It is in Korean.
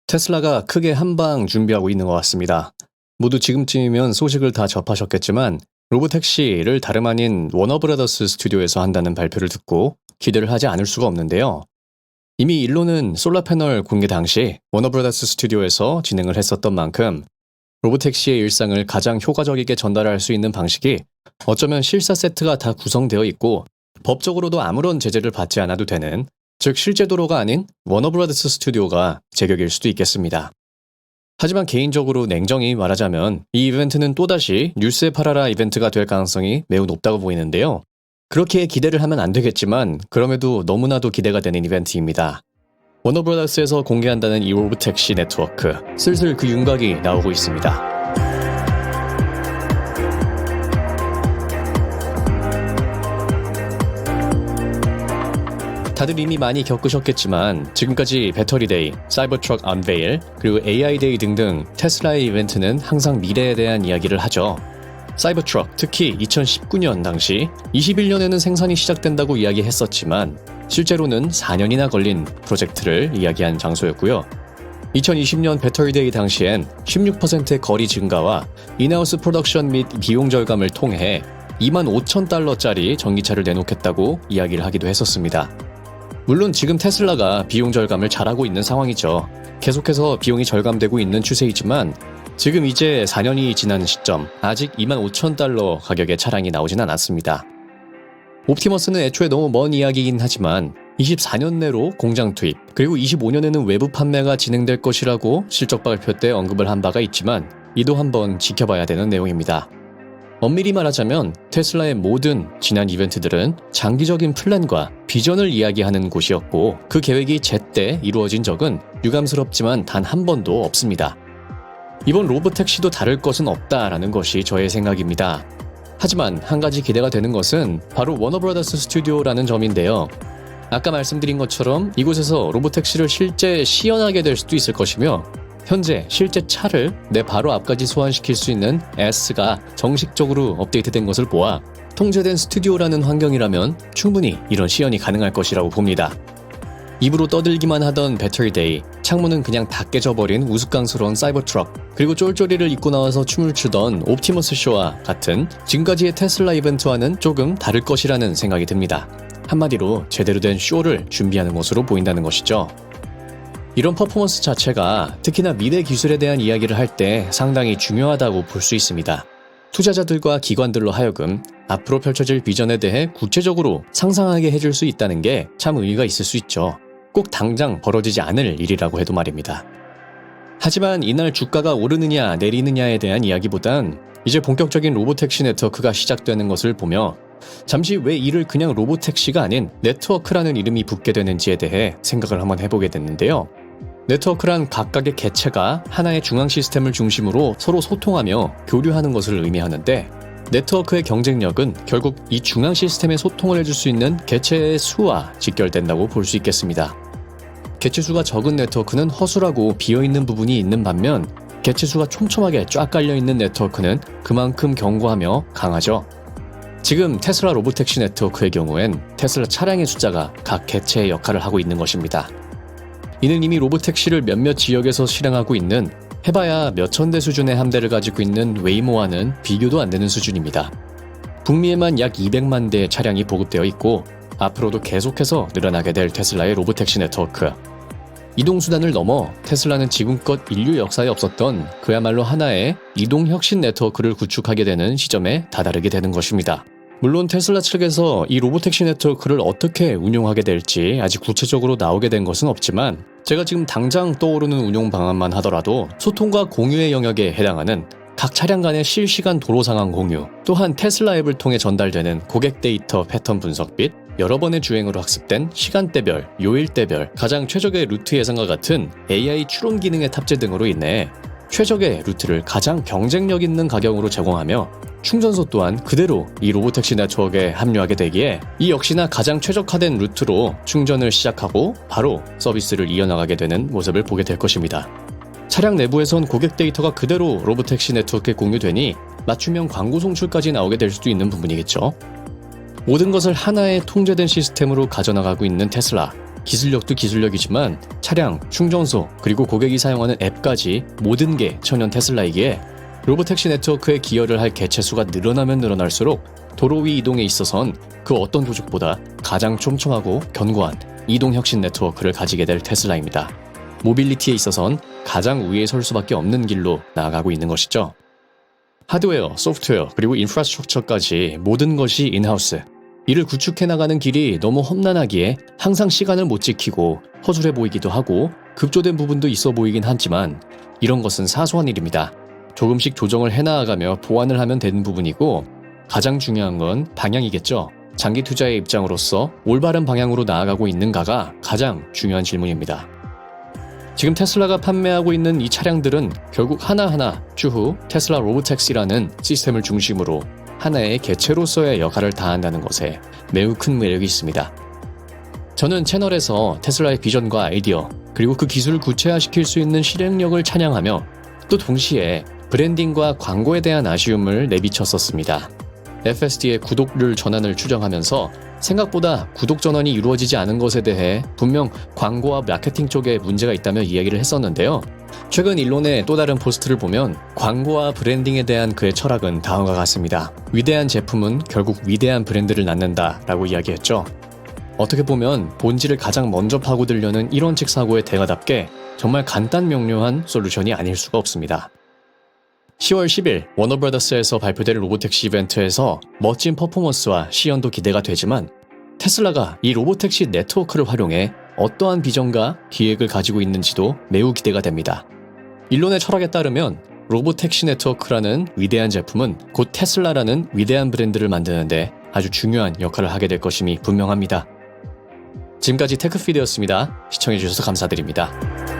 테슬라가 크게 한방 준비하고 있는 것 같습니다. 모두 지금쯤이면 소식을 다 접하셨겠지만 로보택시를 다름 아닌 워너브라더스 스튜디오에서 한다는 발표를 듣고 기대를 하지 않을 수가 없는데요. 이미 일론은 솔라 패널 공개 당시 워너브라더스 스튜디오에서 진행을 했었던 만큼 로보택시의 일상을 가장 효과적이게 전달할 수 있는 방식이 어쩌면 실사 세트가 다 구성되어 있고 법적으로도 아무런 제재를 받지 않아도 되는, 즉 실제 도로가 아닌 워너브라더스 스튜디오가 제격일 수도 있겠습니다. 하지만 개인적으로 냉정히 말하자면 이 이벤트는 또다시 뉴스에 팔아라 이벤트가 될 가능성이 매우 높다고 보이는데요. 그렇게 기대를 하면 안 되겠지만 그럼에도 너무나도 기대가 되는 이벤트입니다. 워너브라더스에서 공개한다는 이 로보택시 네트워크, 슬슬 그 윤곽이 나오고 있습니다. 다들 이미 많이 겪으셨겠지만 지금까지 배터리데이, 사이버트럭 언베일, 그리고 AI데이 등등 테슬라의 이벤트는 항상 미래에 대한 이야기를 하죠. 사이버트럭, 특히 2019년 당시 21년에는 생산이 시작된다고 이야기했었지만 실제로는 4년이나 걸린 프로젝트를 이야기한 장소였고요. 2020년 배터리데이 당시엔 16%의 거리 증가와 인하우스 프로덕션 및 비용 절감을 통해 25,000달러짜리 전기차를 내놓겠다고 이야기를 하기도 했었습니다. 물론 지금 테슬라가 비용 절감을 잘하고 있는 상황이죠. 계속해서 비용이 절감되고 있는 추세이지만 지금 이제 4년이 지난 시점, 아직 25,000달러 가격의 차량이 나오진 않았습니다. 옵티머스는 애초에 너무 먼 이야기이긴 하지만 24년 내로 공장 투입, 그리고 25년에는 외부 판매가 진행될 것이라고 실적 발표 때 언급을 한 바가 있지만 이도 한번 지켜봐야 되는 내용입니다. 엄밀히 말하자면 테슬라의 모든 지난 이벤트들은 장기적인 플랜과 비전을 이야기하는 곳이었고 그 계획이 제때 이루어진 적은 유감스럽지만 단 한 번도 없습니다. 이번 로보택시도 다를 것은 없다라는 것이 저의 생각입니다. 하지만 한 가지 기대가 되는 것은 바로 워너브라더스 스튜디오라는 점인데요. 아까 말씀드린 것처럼 이곳에서 로보택시를 실제 시연하게 될 수도 있을 것이며 현재 실제 차를 내 바로 앞까지 소환시킬 수 있는 S가 정식적으로 업데이트된 것을 보아 통제된 스튜디오라는 환경이라면 충분히 이런 시연이 가능할 것이라고 봅니다. 입으로 떠들기만 하던 배터리데이, 창문은 그냥 다 깨져버린 우스꽝스러운 사이버트럭, 그리고 쫄쫄이를 입고 나와서 춤을 추던 옵티머스 쇼와 같은 지금까지의 테슬라 이벤트와는 조금 다를 것이라는 생각이 듭니다. 한마디로 제대로 된 쇼를 준비하는 것으로 보인다는 것이죠. 이런 퍼포먼스 자체가 특히나 미래 기술에 대한 이야기를 할 때 상당히 중요하다고 볼 수 있습니다. 투자자들과 기관들로 하여금 앞으로 펼쳐질 비전에 대해 구체적으로 상상하게 해줄 수 있다는 게 참 의미가 있을 수 있죠. 꼭 당장 벌어지지 않을 일이라고 해도 말입니다. 하지만 이날 주가가 오르느냐 내리느냐에 대한 이야기보단 이제 본격적인 로보택시 네트워크가 시작되는 것을 보며 잠시 왜 이를 그냥 로보택시가 아닌 네트워크라는 이름이 붙게 되는지에 대해 생각을 한번 해보게 됐는데요. 네트워크란 각각의 개체가 하나의 중앙 시스템을 중심으로 서로 소통하며 교류하는 것을 의미하는데 네트워크의 경쟁력은 결국 이 중앙 시스템에 소통을 해줄 수 있는 개체의 수와 직결된다고 볼 수 있겠습니다. 개체 수가 적은 네트워크는 허술하고 비어있는 부분이 있는 반면 개체 수가 촘촘하게 쫙 깔려있는 네트워크는 그만큼 견고하며 강하죠. 지금 테슬라 로보택시 네트워크의 경우엔 테슬라 차량의 숫자가 각 개체의 역할을 하고 있는 것입니다. 이는 이미 로보택시를 몇몇 지역에서 실행하고 있는 해봐야 몇천 대 수준의 함대를 가지고 있는 웨이모와는 비교도 안 되는 수준입니다. 북미에만 약 200만 대의 차량이 보급되어 있고 앞으로도 계속해서 늘어나게 될 테슬라의 로보택시 네트워크. 이동수단을 넘어 테슬라는 지금껏 인류 역사에 없었던 그야말로 하나의 이동혁신 네트워크를 구축하게 되는 시점에 다다르게 되는 것입니다. 물론 테슬라 측에서 이 로보택시 네트워크를 어떻게 운용하게 될지 아직 구체적으로 나오게 된 것은 없지만 제가 지금 당장 떠오르는 운용 방안만 하더라도 소통과 공유의 영역에 해당하는 각 차량 간의 실시간 도로 상황 공유, 또한 테슬라 앱을 통해 전달되는 고객 데이터 패턴 분석 및 여러 번의 주행으로 학습된 시간대별, 요일대별, 가장 최적의 루트 예상과 같은 AI 추론 기능의 탑재 등으로 인해 최적의 루트를 가장 경쟁력 있는 가격으로 제공하며 충전소 또한 그대로 이 로보택시 네트워크에 합류하게 되기에 이 역시나 가장 최적화된 루트로 충전을 시작하고 바로 서비스를 이어나가게 되는 모습을 보게 될 것입니다. 차량 내부에선 고객 데이터가 그대로 로보택시 네트워크에 공유되니 맞춤형 광고 송출까지 나오게 될 수도 있는 부분이겠죠. 모든 것을 하나의 통제된 시스템으로 가져나가고 있는 테슬라. 기술력도 기술력이지만 차량, 충전소, 그리고 고객이 사용하는 앱까지 모든 게 천연 테슬라이기에 로보택시 네트워크에 기여를 할 개체수가 늘어나면 늘어날수록 도로 위 이동에 있어선 그 어떤 도둑보다 가장 촘촘하고 견고한 이동 혁신 네트워크를 가지게 될 테슬라입니다. 모빌리티에 있어선 가장 우위에 설 수밖에 없는 길로 나아가고 있는 것이죠. 하드웨어, 소프트웨어, 그리고 인프라스트럭처까지 모든 것이 인하우스. 이를 구축해 나가는 길이 너무 험난하기에 항상 시간을 못 지키고 허술해 보이기도 하고 급조된 부분도 있어 보이긴 하지만 이런 것은 사소한 일입니다. 조금씩 조정을 해나가며 보완을 하면 되는 부분이고 가장 중요한 건 방향이겠죠. 장기 투자의 입장으로서 올바른 방향으로 나아가고 있는가가 가장 중요한 질문입니다. 지금 테슬라가 판매하고 있는 이 차량들은 결국 하나하나 추후 테슬라 로보택시라는 시스템을 중심으로 하나의 개체로서의 역할을 다한다는 것에 매우 큰 매력이 있습니다. 저는 채널에서 테슬라의 비전과 아이디어 그리고 그 기술을 구체화시킬 수 있는 실행력을 찬양하며 또 동시에 브랜딩과 광고에 대한 아쉬움을 내비쳤었습니다. FSD의 구독률 전환을 추정하면서 생각보다 구독 전환이 이루어지지 않은 것에 대해 분명 광고와 마케팅 쪽에 문제가 있다며 이야기를 했었는데요. 최근 일론의 또 다른 포스트를 보면 광고와 브랜딩에 대한 그의 철학은 다음과 같습니다. 위대한 제품은 결국 위대한 브랜드를 낳는다 라고 이야기했죠. 어떻게 보면 본질을 가장 먼저 파고들려는 이론칙 사고의 대가답게 정말 간단 명료한 솔루션이 아닐 수가 없습니다. 10월 10일 워너브라더스에서 발표될 로보택시 이벤트에서 멋진 퍼포먼스와 시연도 기대가 되지만 테슬라가 이 로보택시 네트워크를 활용해 어떠한 비전과 기획을 가지고 있는지도 매우 기대가 됩니다. 일론의 철학에 따르면 로보택시 네트워크라는 위대한 제품은 곧 테슬라라는 위대한 브랜드를 만드는데 아주 중요한 역할을 하게 될 것임이 분명합니다. 지금까지 테크피드였습니다. 시청해주셔서 감사드립니다.